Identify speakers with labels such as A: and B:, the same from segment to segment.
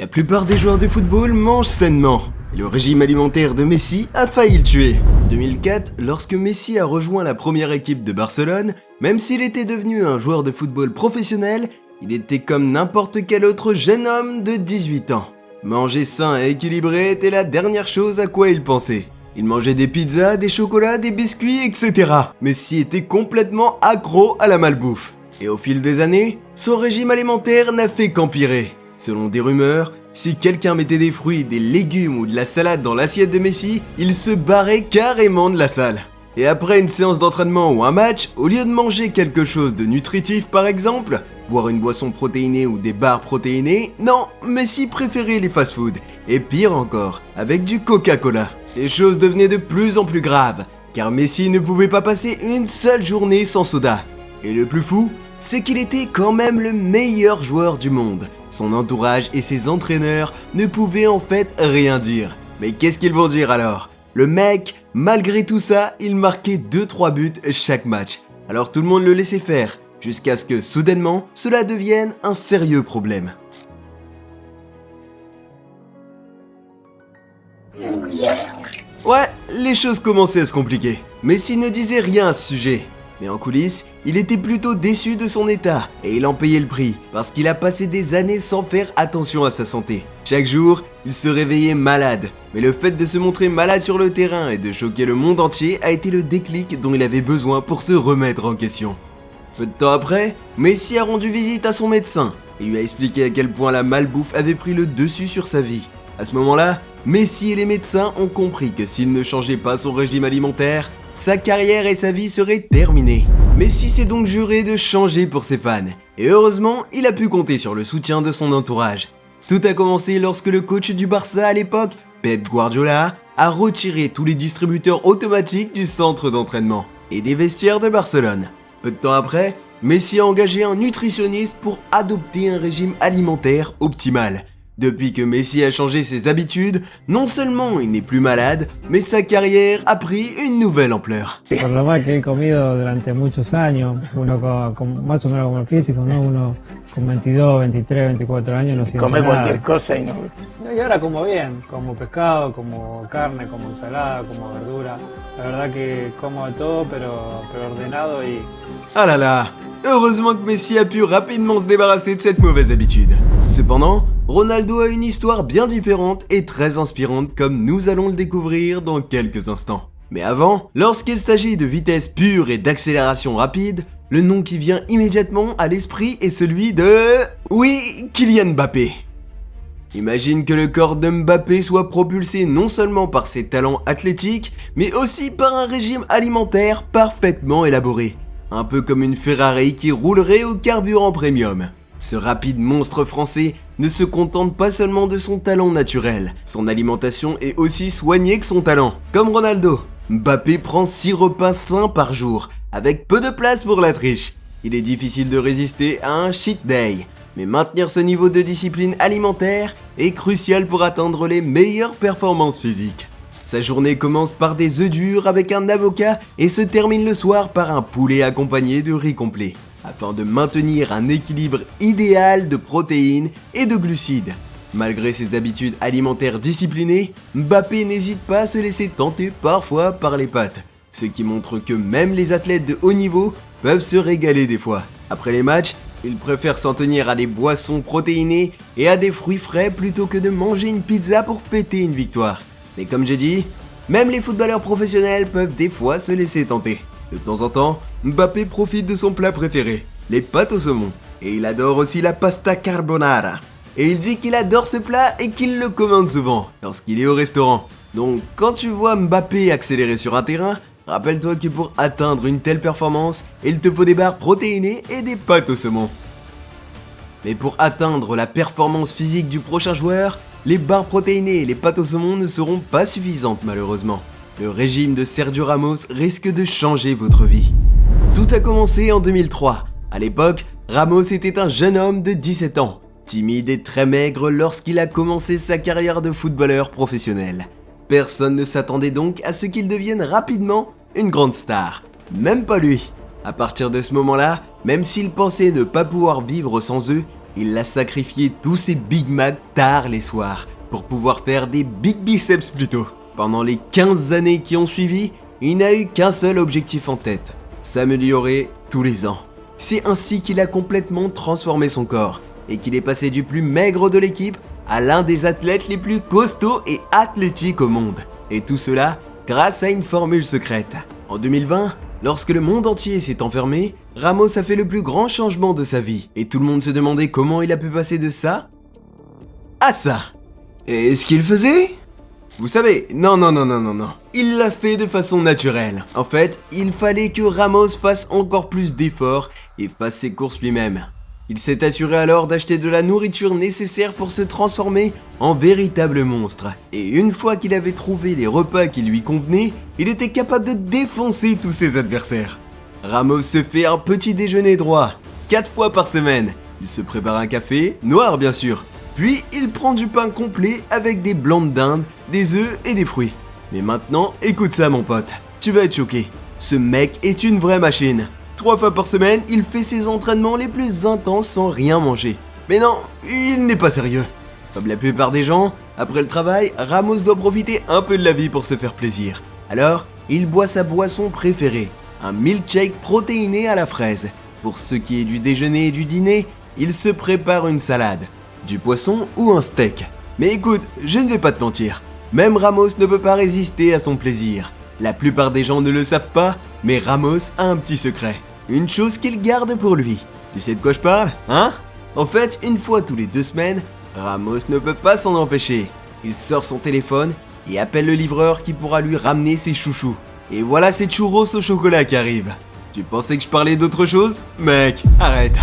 A: La plupart des joueurs de football mangent sainement, et le régime alimentaire de Messi a failli le tuer. En 2004, lorsque Messi a rejoint la première équipe de Barcelone, même s'il était devenu un joueur de football professionnel, il était comme n'importe quel autre jeune homme de 18 ans. Manger sain et équilibré était la dernière chose à quoi il pensait. Il mangeait des pizzas, des chocolats, des biscuits, etc. Messi était complètement accro à la malbouffe. Et au fil des années, son régime alimentaire n'a fait qu'empirer. Selon des rumeurs, si quelqu'un mettait des fruits, des légumes ou de la salade dans l'assiette de Messi, il se barrait carrément de la salle. Et après une séance d'entraînement ou un match, au lieu de manger quelque chose de nutritif par exemple, boire une boisson protéinée ou des barres protéinées, non, Messi préférait les fast-foods, et pire encore, avec du Coca-Cola. Les choses devenaient de plus en plus graves, car Messi ne pouvait pas passer une seule journée sans soda. Et le plus fou, c'est qu'il était quand même le meilleur joueur du monde. Son entourage et ses entraîneurs ne pouvaient en fait rien dire. Mais qu'est-ce qu'ils vont dire alors ? Le mec, malgré tout ça, il marquait 2-3 buts chaque match. Alors tout le monde le laissait faire, jusqu'à ce que soudainement, cela devienne un sérieux problème. Ouais, les choses commençaient à se compliquer. Messi ne disait rien à ce sujet. Mais en coulisses, il était plutôt déçu de son état, et il en payait le prix, parce qu'il a passé des années sans faire attention à sa santé. Chaque jour, il se réveillait malade, mais le fait de se montrer malade sur le terrain et de choquer le monde entier a été le déclic dont il avait besoin pour se remettre en question. Peu de temps après, Messi a rendu visite à son médecin, et lui a expliqué à quel point la malbouffe avait pris le dessus sur sa vie. À ce moment-là, Messi et les médecins ont compris que s'il ne changeait pas son régime alimentaire, sa carrière et sa vie seraient terminées. Messi s'est donc juré de changer pour ses fans, et heureusement, il a pu compter sur le soutien de son entourage. Tout a commencé lorsque le coach du Barça à l'époque, Pep Guardiola, a retiré tous les distributeurs automatiques du centre d'entraînement et des vestiaires de Barcelone. Peu de temps après, Messi a engagé un nutritionniste pour adopter un régime alimentaire optimal. Depuis que Messi a changé ses habitudes, non seulement il n'est plus malade, mais sa carrière a pris une nouvelle ampleur.
B: Por lo mal que he comido durante muchos años, uno más o menos como el físico, ¿no? Uno con 22, 23, 24 años no siente
C: Come
B: nada.
C: cualquier cosa y no.
B: Y ahora como bien, como pescado, como carne, como ensalada, como verdura. La verdad que como de todo, pero ordenado y...
A: Ah là là, heureusement que Messi a pu rapidement se débarrasser de cette mauvaise habitude. Cependant, Ronaldo a une histoire bien différente et très inspirante comme nous allons le découvrir dans quelques instants. Mais avant, lorsqu'il s'agit de vitesse pure et d'accélération rapide, le nom qui vient immédiatement à l'esprit est celui de... Oui, Kylian Mbappé. Imagine que le corps de Mbappé soit propulsé non seulement par ses talents athlétiques, mais aussi par un régime alimentaire parfaitement élaboré. Un peu comme une Ferrari qui roulerait au carburant premium. Ce rapide monstre français ne se contente pas seulement de son talent naturel, son alimentation est aussi soignée que son talent. Comme Ronaldo, Mbappé prend 6 repas sains par jour, avec peu de place pour la triche. Il est difficile de résister à un cheat day, mais maintenir ce niveau de discipline alimentaire est crucial pour atteindre les meilleures performances physiques. Sa journée commence par des œufs durs avec un avocat et se termine le soir par un poulet accompagné de riz complet, afin de maintenir un équilibre idéal de protéines et de glucides. Malgré ses habitudes alimentaires disciplinées, Mbappé n'hésite pas à se laisser tenter parfois par les pâtes, ce qui montre que même les athlètes de haut niveau peuvent se régaler des fois. Après les matchs, il préfère s'en tenir à des boissons protéinées et à des fruits frais plutôt que de manger une pizza pour fêter une victoire. Mais comme j'ai dit, même les footballeurs professionnels peuvent des fois se laisser tenter. De temps en temps, Mbappé profite de son plat préféré, les pâtes au saumon. Et il adore aussi la pasta carbonara. Et il dit qu'il adore ce plat et qu'il le commande souvent, lorsqu'il est au restaurant. Donc quand tu vois Mbappé accélérer sur un terrain, rappelle-toi que pour atteindre une telle performance, il te faut des barres protéinées et des pâtes au saumon. Mais pour atteindre la performance physique du prochain joueur, les barres protéinées et les pâtes au saumon ne seront pas suffisantes malheureusement. Le régime de Sergio Ramos risque de changer votre vie. Tout a commencé en 2003. À l'époque, Ramos était un jeune homme de 17 ans, timide et très maigre lorsqu'il a commencé sa carrière de footballeur professionnel. Personne ne s'attendait donc à ce qu'il devienne rapidement une grande star. Même pas lui. À partir de ce moment-là, même s'il pensait ne pas pouvoir vivre sans eux, Il a sacrifié tous ses Big Mac tard les soirs pour pouvoir faire des big biceps plus tôt. Pendant les 15 années qui ont suivi, il n'a eu qu'un seul objectif en tête, s'améliorer tous les ans. C'est ainsi qu'il a complètement transformé son corps et qu'il est passé du plus maigre de l'équipe à l'un des athlètes les plus costauds et athlétiques au monde. Et tout cela grâce à une formule secrète. En 2020, lorsque le monde entier s'est enfermé, Ramos a fait le plus grand changement de sa vie. Et tout le monde se demandait comment il a pu passer de ça à ça. Et ce qu'il faisait ? Vous savez, non. Il l'a fait de façon naturelle. En fait, il fallait que Ramos fasse encore plus d'efforts et fasse ses courses lui-même. Il s'est assuré alors d'acheter de la nourriture nécessaire pour se transformer en véritable monstre. Et une fois qu'il avait trouvé les repas qui lui convenaient, il était capable de défoncer tous ses adversaires. Ramos se fait un petit déjeuner droit, 4 fois par semaine. Il se prépare un café, noir bien sûr. Puis il prend du pain complet avec des blancs de dinde, des œufs et des fruits. Mais maintenant, écoute ça mon pote, tu vas être choqué. Ce mec est une vraie machine. 3 fois par semaine, il fait ses entraînements les plus intenses sans rien manger. Mais non, il n'est pas sérieux. Comme la plupart des gens, après le travail, Ramos doit profiter un peu de la vie pour se faire plaisir. Alors, il boit sa boisson préférée, un milkshake protéiné à la fraise. Pour ce qui est du déjeuner et du dîner, il se prépare une salade, du poisson ou un steak. Mais écoute, je ne vais pas te mentir, même Ramos ne peut pas résister à son plaisir. La plupart des gens ne le savent pas, mais Ramos a un petit secret. Une chose qu'il garde pour lui. Tu sais de quoi je parle, hein ? En fait, une fois tous les 2 semaines, Ramos ne peut pas s'en empêcher. Il sort son téléphone et appelle le livreur qui pourra lui ramener ses chouchous. Et voilà ses churros au chocolat qui arrivent. Tu pensais que je parlais d'autre chose ? Mec, arrête.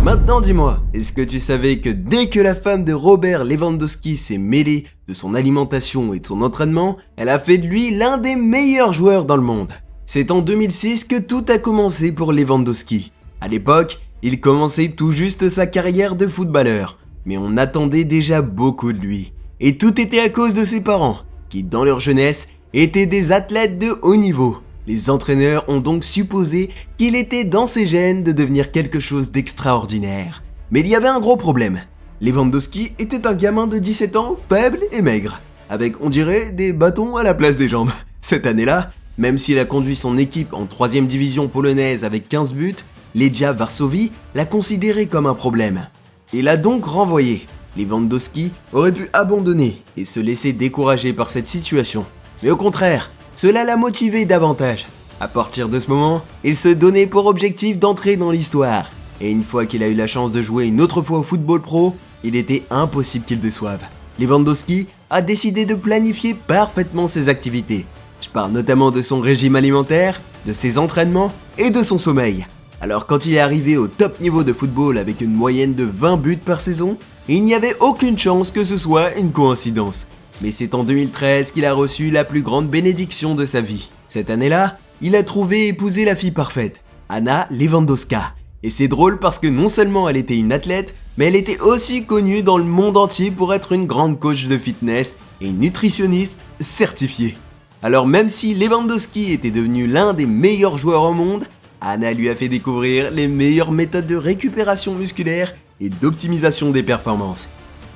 A: Maintenant dis-moi, est-ce que tu savais que dès que la femme de Robert Lewandowski s'est mêlée de son alimentation et de son entraînement, elle a fait de lui l'un des meilleurs joueurs dans le monde ? C'est en 2006 que tout a commencé pour Lewandowski. À l'époque, il commençait tout juste sa carrière de footballeur, mais on attendait déjà beaucoup de lui. Et tout était à cause de ses parents, qui dans leur jeunesse étaient des athlètes de haut niveau. Les entraîneurs ont donc supposé qu'il était dans ses gènes de devenir quelque chose d'extraordinaire. Mais il y avait un gros problème. Lewandowski était un gamin de 17 ans, faible et maigre, avec on dirait des bâtons à la place des jambes. Cette année-là, même s'il a conduit son équipe en 3ème division polonaise avec 15 buts, Legia Varsovie l'a considéré comme un problème. Il l'a donc renvoyé. Lewandowski aurait pu abandonner et se laisser décourager par cette situation. Mais au contraire, cela l'a motivé davantage. À partir de ce moment, il se donnait pour objectif d'entrer dans l'histoire. Et une fois qu'il a eu la chance de jouer une autre fois au football pro, il était impossible qu'il déçoive. Lewandowski a décidé de planifier parfaitement ses activités. Je parle notamment de son régime alimentaire, de ses entraînements et de son sommeil. Alors quand il est arrivé au top niveau de football avec une moyenne de 20 buts par saison, il n'y avait aucune chance que ce soit une coïncidence. Mais c'est en 2013 qu'il a reçu la plus grande bénédiction de sa vie. Cette année-là, il a trouvé et épousé la fille parfaite, Anna Lewandowska. Et c'est drôle parce que non seulement elle était une athlète, mais elle était aussi connue dans le monde entier pour être une grande coach de fitness et nutritionniste certifiée. Alors même si Lewandowski était devenu l'un des meilleurs joueurs au monde, Anna lui a fait découvrir les meilleures méthodes de récupération musculaire et d'optimisation des performances.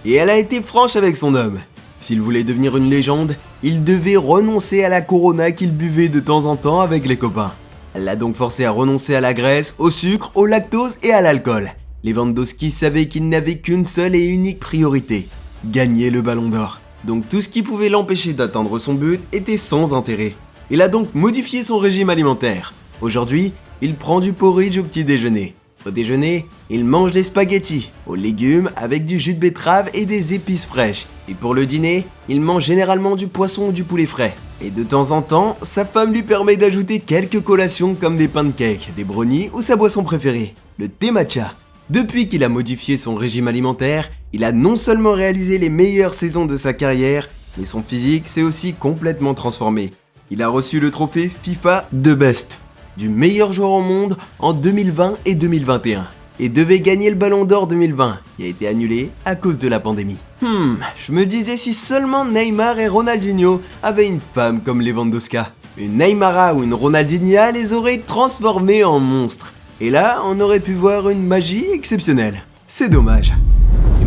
A: Et elle a été franche avec son homme. S'il voulait devenir une légende, il devait renoncer à la Corona qu'il buvait de temps en temps avec les copains. Elle l'a donc forcé à renoncer à la graisse, au sucre, au lactose et à l'alcool. Lewandowski savait qu'il n'avait qu'une seule et unique priorité, gagner le ballon d'or. Donc tout ce qui pouvait l'empêcher d'atteindre son but était sans intérêt. Il a donc modifié son régime alimentaire. Aujourd'hui, il prend du porridge au petit déjeuner. Au déjeuner, il mange des spaghettis, aux légumes avec du jus de betterave et des épices fraîches. Et pour le dîner, il mange généralement du poisson ou du poulet frais. Et de temps en temps, sa femme lui permet d'ajouter quelques collations comme des pancakes, des brownies ou sa boisson préférée, le thé matcha. Depuis qu'il a modifié son régime alimentaire, il a non seulement réalisé les meilleures saisons de sa carrière, mais son physique s'est aussi complètement transformé. Il a reçu le trophée FIFA The Best, du meilleur joueur au monde en 2020 et 2021, et devait gagner le Ballon d'Or 2020, qui a été annulé à cause de la pandémie. Je me disais si seulement Neymar et Ronaldinho avaient une femme comme Lewandowska. Une Neymara ou une Ronaldinha les aurait transformés en monstres. Et là, on aurait pu voir une magie exceptionnelle. C'est dommage.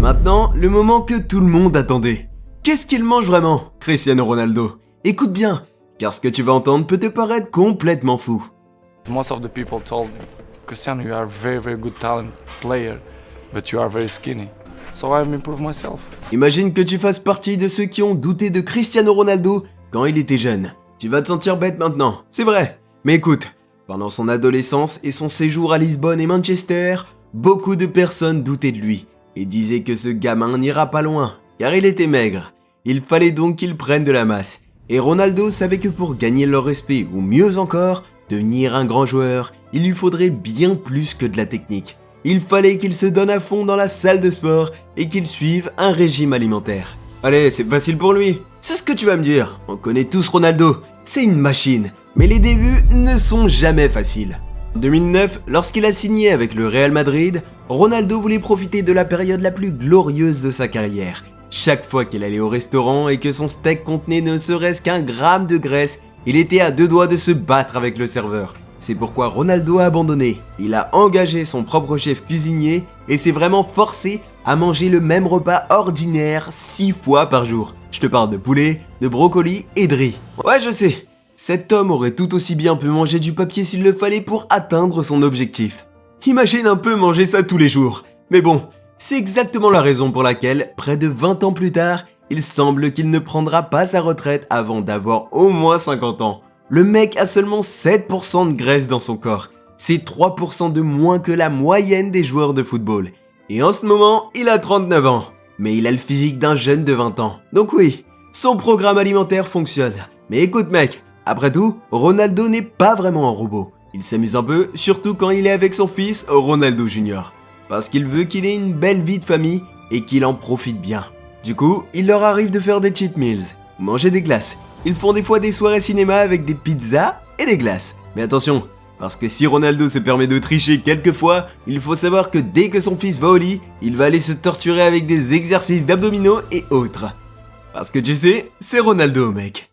A: maintenant, le moment que tout le monde attendait. Qu'est-ce qu'il mange vraiment, Cristiano Ronaldo? Écoute bien, car ce que tu vas entendre peut te paraître complètement fou.
C: Most of the people told me, Cristiano, you are a very, very good talent player, but you are very skinny. So I've improved myself.
A: Imagine que tu fasses partie de ceux qui ont douté de Cristiano Ronaldo quand il était jeune. Tu vas te sentir bête maintenant, c'est vrai. Mais écoute, pendant son adolescence et son séjour à Lisbonne et Manchester, beaucoup de personnes doutaient de lui et disaient que ce gamin n'ira pas loin, car il était maigre. Il fallait donc qu'il prenne de la masse. Et Ronaldo savait que pour gagner leur respect, ou mieux encore, devenir un grand joueur, il lui faudrait bien plus que de la technique. Il fallait qu'il se donne à fond dans la salle de sport et qu'il suive un régime alimentaire. Allez, c'est facile pour lui. C'est ce que tu vas me dire. On connaît tous Ronaldo. C'est une machine. Mais les débuts ne sont jamais faciles. En 2009, lorsqu'il a signé avec le Real Madrid, Ronaldo voulait profiter de la période la plus glorieuse de sa carrière. Chaque fois qu'il allait au restaurant et que son steak contenait ne serait-ce qu'un gramme de graisse, il était à deux doigts de se battre avec le serveur. C'est pourquoi Ronaldo a abandonné. Il a engagé son propre chef cuisinier et s'est vraiment forcé à manger le même repas ordinaire 6 fois par jour. Je te parle de poulet, de brocoli et de riz. Ouais, je sais, cet homme aurait tout aussi bien pu manger du papier s'il le fallait pour atteindre son objectif. Imagine un peu manger ça tous les jours. Mais bon, c'est exactement la raison pour laquelle, près de 20 ans plus tard, il semble qu'il ne prendra pas sa retraite avant d'avoir au moins 50 ans. Le mec a seulement 7% de graisse dans son corps. C'est 3% de moins que la moyenne des joueurs de football. Et en ce moment, il a 39 ans. Mais il a le physique d'un jeune de 20 ans. Donc oui, son programme alimentaire fonctionne. Mais écoute mec, après tout, Ronaldo n'est pas vraiment un robot. Il s'amuse un peu, surtout quand il est avec son fils, Ronaldo Jr. Parce qu'il veut qu'il ait une belle vie de famille et qu'il en profite bien. Du coup, il leur arrive de faire des cheat meals, manger des glaces. Ils font des fois des soirées cinéma avec des pizzas et des glaces. Mais attention, parce que si Ronaldo se permet de tricher quelquefois, il faut savoir que dès que son fils va au lit, il va aller se torturer avec des exercices d'abdominaux et autres. Parce que tu sais, c'est Ronaldo mec.